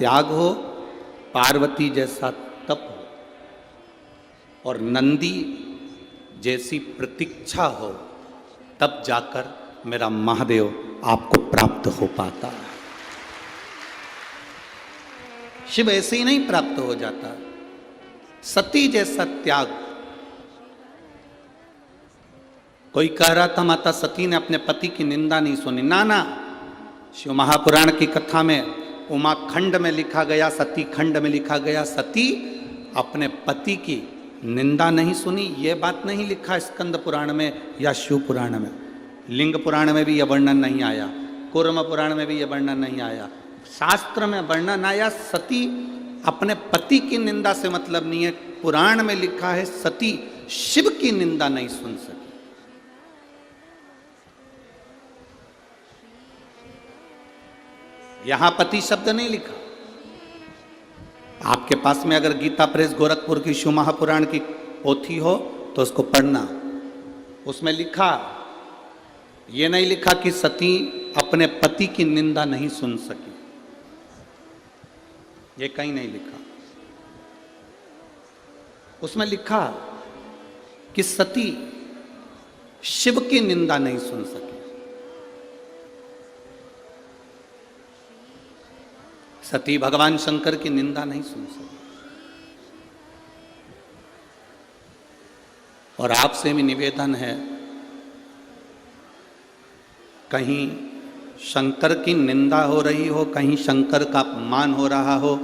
त्याग हो, पार्वती जैसा तप हो और नंदी जैसी प्रतीक्षा हो, तब जाकर मेरा महादेव आपको प्राप्त हो पाता है। शिव ऐसे ही नहीं प्राप्त हो जाता। सती जैसा त्याग। कोई कह रहा था माता सती ने अपने पति की निंदा नहीं सुनी। ना ना, शिव महापुराण की कथा में उमा खंड में लिखा गया, सती खंड में लिखा गया, सती अपने पति की निंदा नहीं सुनी। ये बात नहीं लिखा स्कंद पुराण में या शिव पुराण में। लिंग पुराण में भी यह वर्णन नहीं आया, कूर्म पुराण में भी यह वर्णन नहीं आया। शास्त्र में वर्णन आया सती अपने पति की निंदा से मतलब नहीं है। पुराण में लिखा है सती शिव की निंदा नहीं सुन सकी। यहां पति शब्द नहीं लिखा। आपके पास में अगर गीता प्रेस गोरखपुर की शिव महापुराण की पोथी हो तो उसको पढ़ना। उसमें लिखा, यह नहीं लिखा कि सती अपने पति की निंदा नहीं सुन सकी। ये कहीं नहीं लिखा। उसमें लिखा कि सती शिव की निंदा नहीं सुन सकी। सती भगवान शंकर की निंदा नहीं सुन सकी। और आपसे भी निवेदन है, कहीं शंकर की निंदा हो रही हो, कहीं शंकर का अपमान हो रहा हो,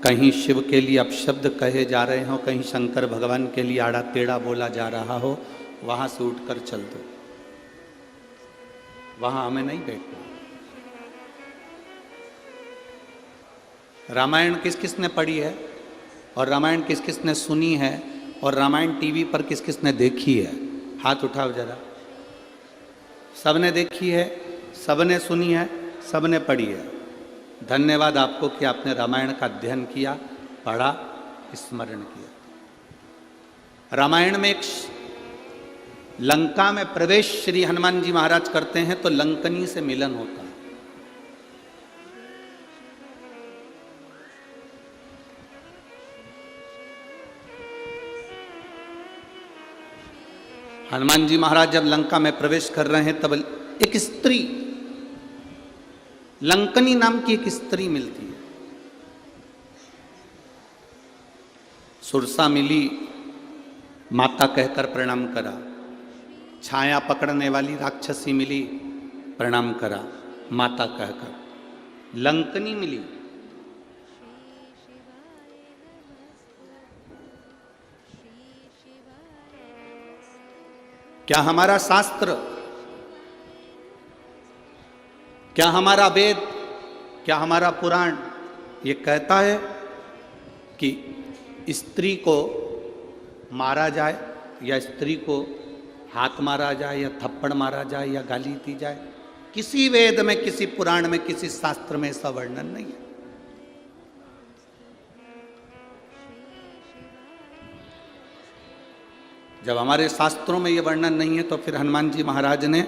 कहीं शिव के लिए अपशब्द कहे जा रहे हो, कहीं शंकर भगवान के लिए आड़ा टेढ़ा बोला जा रहा हो, वहां से उठकर चल दो। वहां हमें नहीं बैठना। रामायण किस किस ने पढ़ी है और रामायण किस किस ने सुनी है और रामायण टीवी पर किस किस ने देखी है? हाथ उठाओ जरा। सबने देखी है, सबने सुनी है, सबने पढ़ी है। धन्यवाद आपको कि आपने रामायण का अध्ययन किया, पढ़ा, स्मरण किया। रामायण में एक लंका में प्रवेश श्री हनुमान जी महाराज करते हैं तो लंकनी से मिलन होता है। हनुमान जी महाराज जब लंका में प्रवेश कर रहे हैं तब एक स्त्री, लंकनी नाम की एक स्त्री मिलती है। सुरसा मिली, माता कहकर प्रणाम करा। छाया पकड़ने वाली राक्षसी मिली, प्रणाम करा माता कहकर। लंकनी मिली, क्या हमारा शास्त्र, क्या हमारा वेद, क्या हमारा पुराण ये कहता है कि स्त्री को मारा जाए या स्त्री को हाथ मारा जाए या थप्पड़ मारा जाए या गाली दी जाए? किसी वेद में, किसी पुराण में, किसी शास्त्र में ऐसा वर्णन नहीं है। जब हमारे शास्त्रों में ये वर्णन नहीं है तो फिर हनुमान जी महाराज ने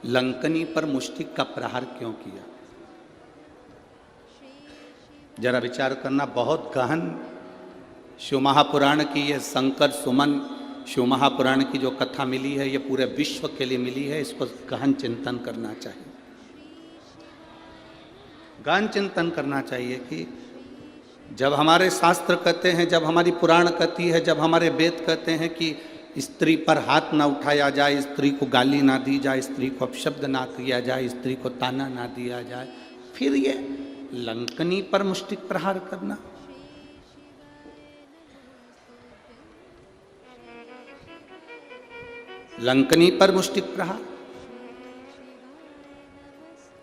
लंकनी पर मुष्टिक का प्रहार क्यों किया? जरा विचार करना। बहुत गहन शिव महापुराण की ये शंकर सुमन शिव महापुराण की जो कथा मिली है, ये पूरे विश्व के लिए मिली है। इसको गहन चिंतन करना चाहिए। गहन चिंतन करना चाहिए कि जब हमारे शास्त्र कहते हैं, जब हमारी पुराण कहती है, जब हमारे वेद कहते हैं कि स्त्री पर हाथ ना उठाया जाए, स्त्री को गाली ना दी जाए, स्त्री को अपशब्द ना किया जाए, स्त्री को ताना ना दिया जाए, फिर ये लंकनी पर मुष्टिक प्रहार करना। लंकनी पर मुष्टिक प्रहार।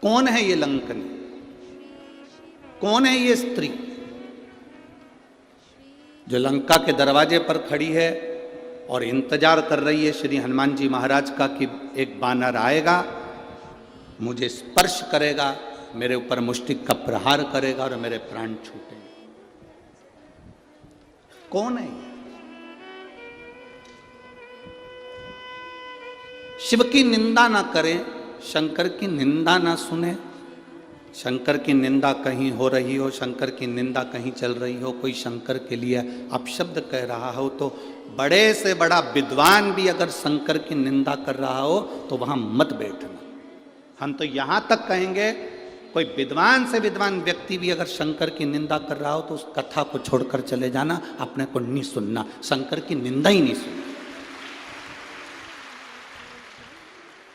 कौन है ये लंकनी? कौन है ये स्त्री जो लंका के दरवाजे पर खड़ी है और इंतजार कर रही है श्री हनुमान जी महाराज का कि एक बानर आएगा, मुझे स्पर्श करेगा, मेरे ऊपर मुष्टिक का प्रहार करेगा और मेरे प्राण छूटेंगे? कौन है? शिव की निंदा ना करें, शंकर की निंदा ना सुने, शंकर की निंदा कहीं हो रही हो, शंकर की निंदा कहीं चल रही हो, कोई शंकर के लिए अपशब्द कह रहा हो, तो बड़े से बड़ा विद्वान भी अगर शंकर की निंदा कर रहा हो तो वहां मत बैठना। हम तो यहां तक कहेंगे, कोई विद्वान से विद्वान व्यक्ति भी अगर शंकर की निंदा कर रहा हो तो उस कथा को छोड़कर चले जाना, अपने को नहीं सुनना, शंकर की निंदा ही नहीं सुनना।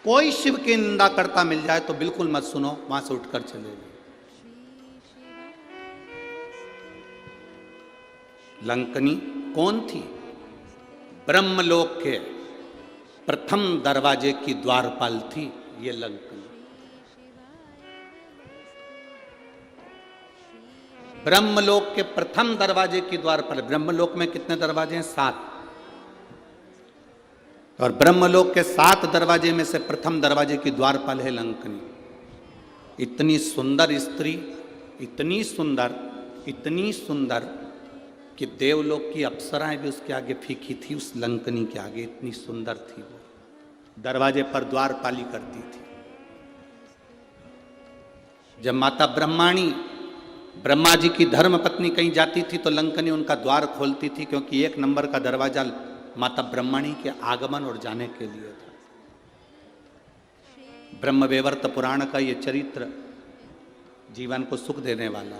कोई शिव की निंदा करता मिल जाए तो बिल्कुल मत सुनो, वहां से उठकर चले जाओ। लंकनी कौन थी? ब्रह्मलोक के प्रथम दरवाजे की द्वारपाल थी ये लंकनी। ब्रह्मलोक के प्रथम दरवाजे की द्वारपाल। ब्रह्मलोक में कितने दरवाजे हैं? 7। और ब्रह्मलोक के 7 दरवाजे में से प्रथम दरवाजे की द्वारपाल है लंकनी। इतनी सुंदर स्त्री, इतनी सुंदर, इतनी सुंदर कि देवलोक की अप्सराएं भी उसके आगे फीकी थी, उस लंकनी के आगे। इतनी सुंदर थी वो, दरवाजे पर द्वारपाली करती थी। जब माता ब्रह्माणी, ब्रह्मा जी की धर्म पत्नी कहीं जाती थी तो लंकनी उनका द्वार खोलती थी, क्योंकि 1 नंबर का दरवाजा माता ब्रह्मणी के आगमन और जाने के लिए था। ब्रह्मवैवर्त पुराण का ये चरित्र जीवन को सुख देने वाला।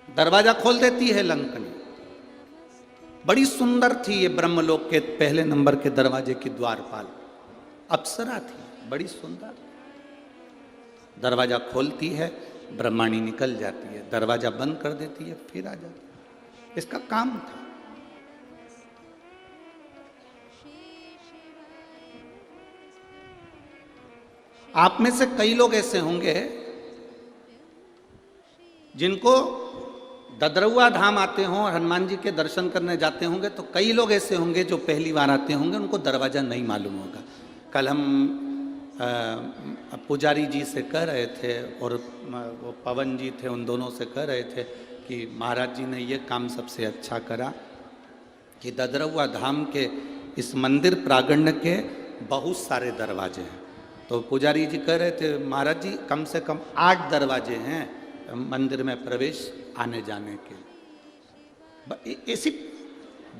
दरवाजा खोल देती है लंकनी। बड़ी सुंदर थी ये ब्रह्मलोक के पहले नंबर के दरवाजे की द्वारपाल, अप्सरा थी, बड़ी सुंदर। दरवाजा खोलती है, ब्रह्माणी निकल जाती है, दरवाजा बंद कर देती है, फिर आ जाती है। इसका काम था। आप में से कई लोग ऐसे होंगे जिनको ददरुआ धाम आते हों और हनुमान जी के दर्शन करने जाते होंगे, तो कई लोग ऐसे होंगे जो पहली बार आते होंगे, उनको दरवाज़ा नहीं मालूम होगा। कल हम पुजारी जी से कह रहे थे और वो पवन जी थे, उन दोनों से कह रहे थे कि महाराज जी ने ये काम सबसे अच्छा करा कि ददरुआ धाम के इस मंदिर प्रांगण के बहुत सारे दरवाजे हैं। तो पुजारी जी कह रहे थे महाराज जी कम से कम 8 दरवाजे हैं मंदिर में प्रवेश आने जाने के। ऐसी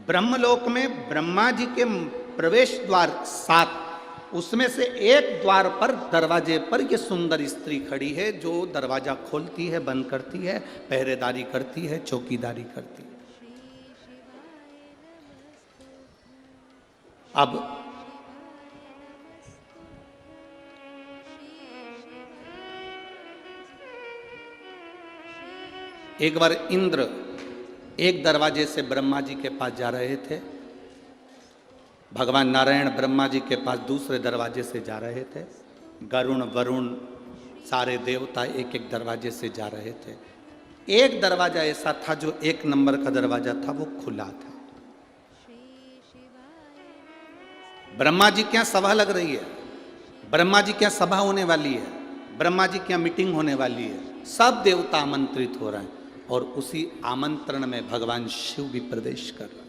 ब्रह्मलोक में ब्रह्मा जी के प्रवेश द्वार 7, उसमें से एक द्वार पर दरवाजे पर ये सुंदर स्त्री खड़ी है, जो दरवाजा खोलती है, बंद करती है, पहरेदारी करती है, चौकीदारी करती है। अब एक बार इंद्र एक दरवाजे से ब्रह्मा जी के पास जा रहे थे, भगवान नारायण ब्रह्मा जी के पास दूसरे दरवाजे से जा रहे थे, गरुण वरुण सारे देवता एक एक दरवाजे से जा रहे थे। एक दरवाजा ऐसा था जो 1 नंबर का दरवाजा था, वो खुला था। ब्रह्मा जी क्या सभा लग रही है, ब्रह्मा जी क्या सभा होने वाली है, ब्रह्मा जी क्या मीटिंग होने वाली है, सब देवता आमंत्रित हो रहे हैं और उसी आमंत्रण में भगवान शिव भी प्रवेश कर रहे हैं।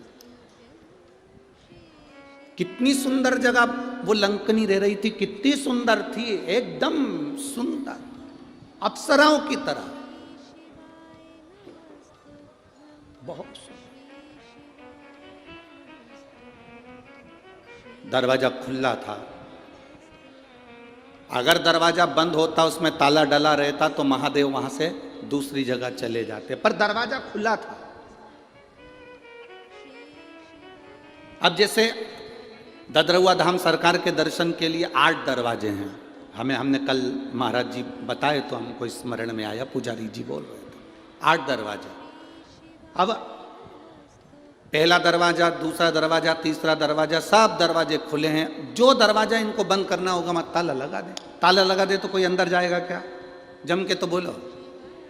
कितनी सुंदर जगह वो लंकनी रह रही थी, कितनी सुंदर थी, एकदम सुंदर, अप्सराओं की तरह, बहुत सुंदर। दरवाजा खुला था। अगर दरवाजा बंद होता, उसमें ताला डला रहता, तो महादेव वहां से दूसरी जगह चले जाते, पर दरवाजा खुला था। अब जैसे ददरुआ धाम सरकार के दर्शन के लिए 8 दरवाजे हैं, हमने कल महाराज जी बताए तो हमको स्मरण में आया, पुजारी जी बोल रहे थे 8 दरवाजे। अब पहला दरवाजा, दूसरा दरवाजा, तीसरा दरवाजा, सब दरवाजे खुले हैं। जो दरवाजा इनको बंद करना होगा मत ताला लगा दे। ताला लगा दे तो कोई अंदर जाएगा क्या? जम के तो बोलो,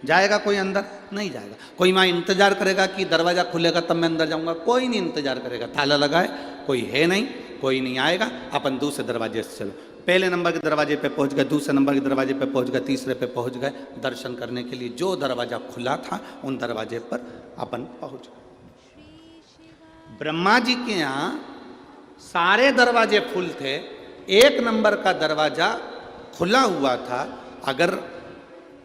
जाएगा कोई अंदर? नहीं जाएगा। कोई वहाँ इंतजार करेगा कि दरवाजा खुलेगा तब मैं अंदर जाऊंगा? कोई नहीं इंतजार करेगा। ताला लगाए, कोई है नहीं, कोई नहीं आएगा, अपन दूसरे दरवाजे से चलो। पहले नंबर के दरवाजे पे पहुंच गए, दूसरे नंबर के दरवाजे पे पहुंच गए, तीसरे पे पहुंच गए। दर्शन करने के लिए जो दरवाजा खुला था उन दरवाजे पर अपन पहुंच गए। ब्रह्मा जी के यहाँ सारे दरवाजे फुल थे, 1 नंबर का दरवाजा खुला हुआ था। अगर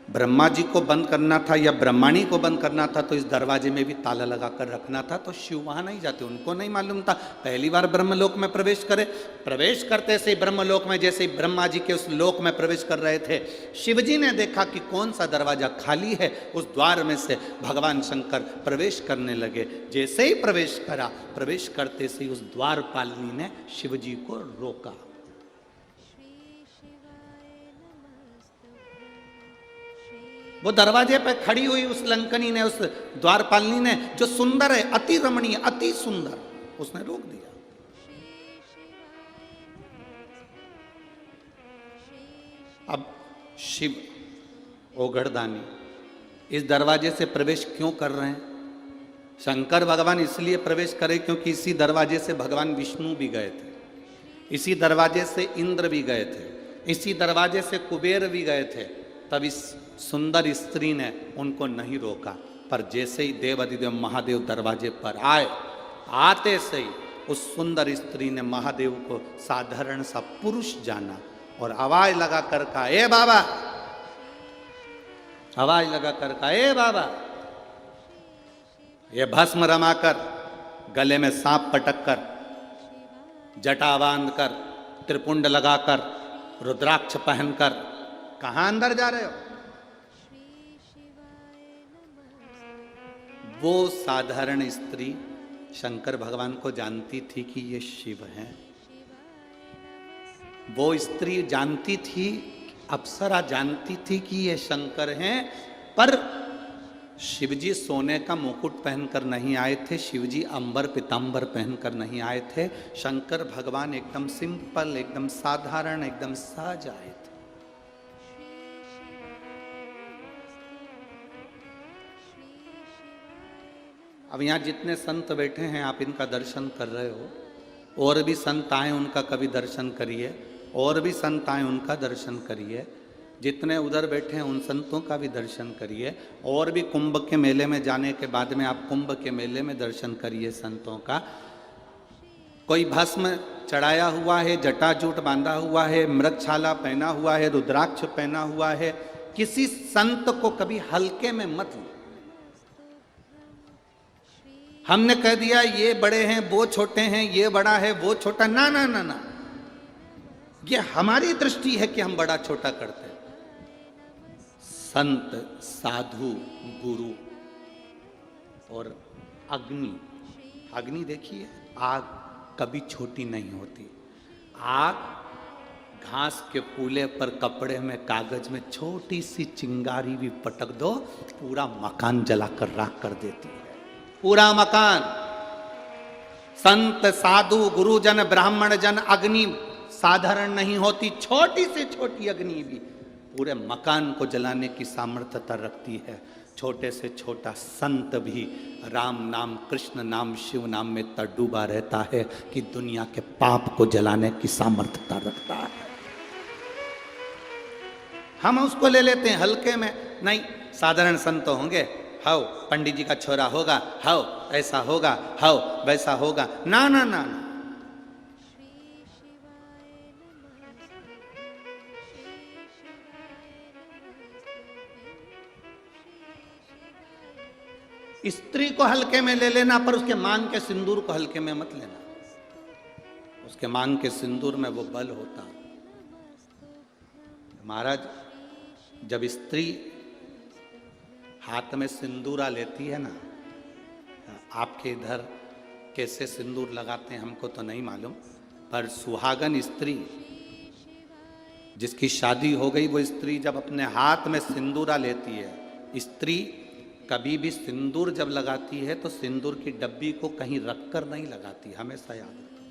ब्रह्मा जी को बंद करना था या ब्रह्माणी को बंद करना था तो इस दरवाजे में भी ताला लगा कर रखना था, तो शिव वहां नहीं जाते, उनको नहीं मालूम था। पहली बार ब्रह्मलोक में प्रवेश करे, प्रवेश करते से ब्रह्मलोक में जैसे ही ब्रह्मा जी के उस लोक में प्रवेश कर रहे थे, शिव जी ने देखा कि कौन सा दरवाजा खाली है, उस द्वार में से भगवान शंकर प्रवेश करने लगे। जैसे ही प्रवेश करा, प्रवेश करते से उस द्वारपालिनी ने शिव जी को रोका। वो दरवाजे पे खड़ी हुई उस लंकनी ने, उस द्वारपालिनी ने, जो सुंदर है, अति रमणीय, अति सुंदर, उसने रोक दिया। अब शिव ओघड़दानी इस दरवाजे से प्रवेश क्यों कर रहे हैं? शंकर भगवान इसलिए प्रवेश करे क्योंकि इसी दरवाजे से भगवान विष्णु भी गए थे, इसी दरवाजे से इंद्र भी गए थे, इसी दरवाजे से कुबेर भी गए थे। तब इस सुंदर स्त्री ने उनको नहीं रोका। पर जैसे ही देवाधिदेव महादेव दरवाजे पर आए, आते से ही उस सुंदर स्त्री ने महादेव को साधारण सा पुरुष जाना और आवाज लगा कर कहा, ए बाबा, आवाज लगा कर कहा, ए बाबा। ये भस्म रमाकर, गले में सांप पटक कर, जटा बांध कर, त्रिपुंड लगाकर, रुद्राक्ष पहनकर कहां अंदर जा रहे हो? वो साधारण स्त्री शंकर भगवान को जानती थी कि ये शिव हैं। वो स्त्री जानती थी, अप्सरा जानती थी कि ये शंकर हैं। पर शिवजी सोने का मुकुट पहनकर नहीं आए थे, शिवजी अंबर पीतांबर पहनकर नहीं आए थे। शंकर भगवान एकदम सिंपल, एकदम साधारण, एकदम सहज आए थे। अब यहाँ जितने संत बैठे हैं, आप इनका दर्शन कर रहे हो। और भी संत आए, उनका कभी दर्शन करिए। और भी संत आए, उनका दर्शन करिए। जितने उधर बैठे हैं, उन संतों का भी दर्शन करिए। और भी कुंभ के मेले में जाने के बाद में आप कुंभ के मेले में दर्शन करिए संतों का। कोई भस्म चढ़ाया हुआ है, जटाजूट बांधा हुआ है, मृगछाला पहना हुआ है, रुद्राक्ष पहना हुआ है, किसी संत को कभी हल्के में मत लो। हमने कह दिया ये बड़े हैं, वो छोटे हैं, ये बड़ा है, वो छोटा, ना ना ना ना, ये हमारी दृष्टि है कि हम बड़ा छोटा करते हैं। संत, साधु, गुरु और अग्नि, अग्नि देखिए, आग कभी छोटी नहीं होती। आग घास के पूले पर कपड़े में, कागज में छोटी सी चिंगारी भी पटक दो, पूरा मकान जलाकर राख कर देती है, पूरा मकान। संत, साधु, गुरुजन, ब्राह्मण जन, अग्नि साधारण नहीं होती। छोटी से छोटी अग्नि भी पूरे मकान को जलाने की सामर्थ्यता रखती है। छोटे से छोटा संत भी राम नाम, कृष्ण नाम, शिव नाम में इतना डूबा रहता है कि दुनिया के पाप को जलाने की सामर्थ्यता रखता है। हम उसको ले लेते हैं हल्के में। नहीं, साधारण संत होंगे, हाओ पंडित जी का छोरा होगा, हाओ ऐसा होगा, हाओ वैसा होगा, ना ना ना ना। स्त्री को हल्के में ले लेना, पर उसके मांग के सिंदूर को हल्के में मत लेना। उसके मांग के सिंदूर में वो बल होता। महाराज, जब स्त्री हाथ में सिंदूरा लेती है ना, आपके इधर कैसे सिंदूर लगाते हैं हमको तो नहीं मालूम, पर सुहागन स्त्री जिसकी शादी हो गई, वो स्त्री जब अपने हाथ में सिंदूरा लेती है, स्त्री कभी भी सिंदूर जब लगाती है तो सिंदूर की डब्बी को कहीं रखकर नहीं लगाती, हमेशा याद रखो।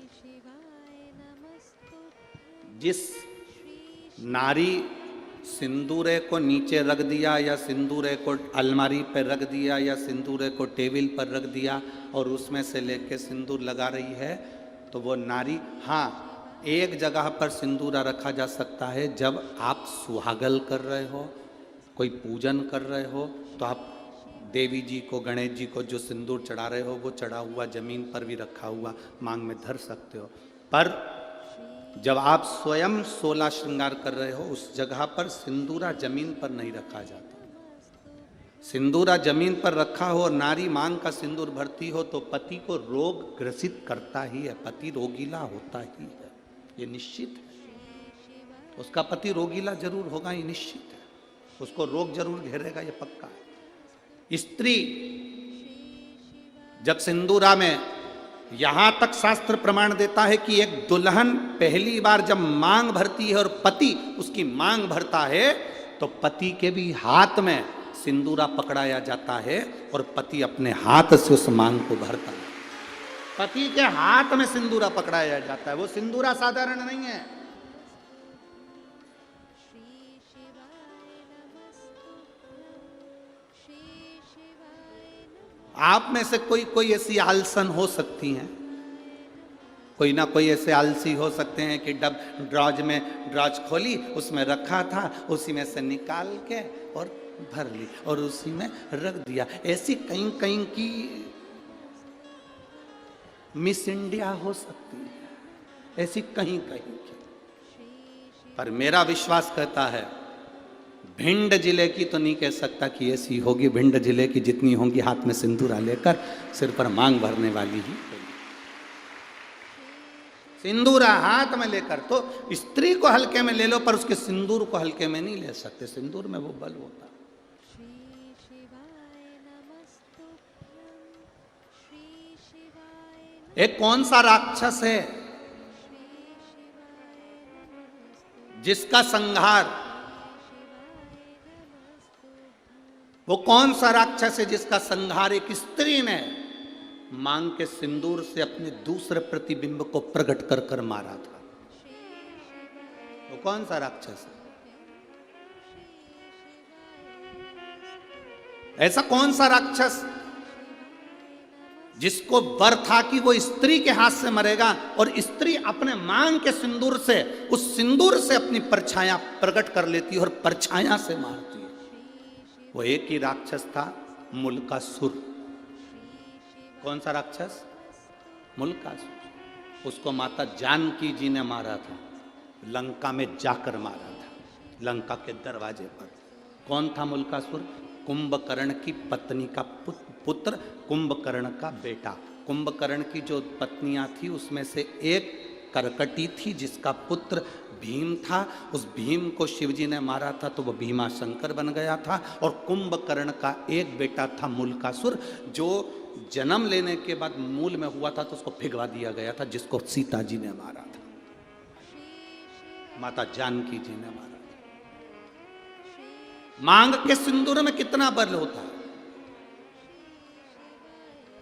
जिस नारी सिंदूरे को नीचे रख दिया, या सिंदूरे को अलमारी पर रख दिया, या सिंदूरे को टेबल पर रख दिया और उसमें से लेके सिंदूर लगा रही है, तो वो नारी, हाँ एक जगह पर सिंदूरा रखा जा सकता है, जब आप सुहागल कर रहे हो, कोई पूजन कर रहे हो, तो आप देवी जी को, गणेश जी को जो सिंदूर चढ़ा रहे हो, वो चढ़ा हुआ जमीन पर भी रखा हुआ मांग में धर सकते हो। पर जब आप स्वयं 16 श्रृंगार कर रहे हो उस जगह पर सिंदूरा जमीन पर नहीं रखा जाता। सिंदूरा जमीन पर रखा हो और नारी मांग का सिंदूर भरती हो तो पति को रोग ग्रसित करता ही है, पति रोगीला होता ही है, ये निश्चित है। उसका पति रोगीला जरूर होगा, ये निश्चित है। उसको रोग जरूर घेरेगा, ये पक्का है। स्त्री जब सिंदूरा में, यहां तक शास्त्र प्रमाण देता है कि एक दुल्हन पहली बार जब मांग भरती है और पति उसकी मांग भरता है तो पति के भी हाथ में सिंदूरा पकड़ाया जाता है और पति अपने हाथ से उस मांग को भरता है। पति के हाथ में सिंदूरा पकड़ाया जाता है। वो सिंदूरा साधारण नहीं है। आप में से कोई ऐसी आलसन हो सकती हैं, कोई ना कोई ऐसे आलसी हो सकते हैं कि ड्रॉज खोली, उसमें रखा था, उसी में से निकाल के और भर ली और उसी में रख दिया। ऐसी कहीं कहीं की मिस इंडिया हो सकती है, ऐसी कहीं कहीं की। पर मेरा विश्वास कहता है भिंड जिले की तो नहीं कह सकता कि ऐसी होगी। भिंड जिले की जितनी होंगी हाथ में सिंदूरा लेकर सिर पर मांग भरने वाली ही होगी। सिंदूरा हाथ में लेकर, तो स्त्री को हल्के में ले लो पर उसके सिंदूर को हल्के में नहीं ले सकते। सिंदूर में वो बल होता। एक कौन सा राक्षस है जिसका संहार, वो कौन सा राक्षस है जिसका संहार एक स्त्री ने मांग के सिंदूर से अपने दूसरे प्रतिबिंब को प्रकट कर कर मारा था? वो कौन सा राक्षस है? ऐसा कौन सा राक्षस जिसको वर था कि वो स्त्री के हाथ से मरेगा और स्त्री अपने मांग के सिंदूर से, उस सिंदूर से अपनी परछाया प्रकट कर लेती है और परछाया से मारती है? वो एक ही राक्षस था, मुल्कासुर। कौन सा राक्षस? मुल्कासुर। उसको माता जानकी जी ने मारा था, लंका में जाकर मारा था, लंका के दरवाजे पर। कौन था मुल्कासुर? कुंभकर्ण की पत्नी का पुत्र, कुंभकर्ण का बेटा। कुंभकर्ण की जो पत्नियां थी उसमें से एक करकटी थी जिसका पुत्र भीम था। उस भीम को शिवजी ने मारा था तो वो भीमा शंकर बन गया था। और कुंभकर्ण का एक बेटा था मुल्कासुर, जो जन्म लेने के बाद मूल में हुआ था तो उसको भिगवा दिया गया था, जिसको सीता जी ने मारा था, माता जानकी जी ने मारा था। मांग के सिंदूर में कितना बल होता है।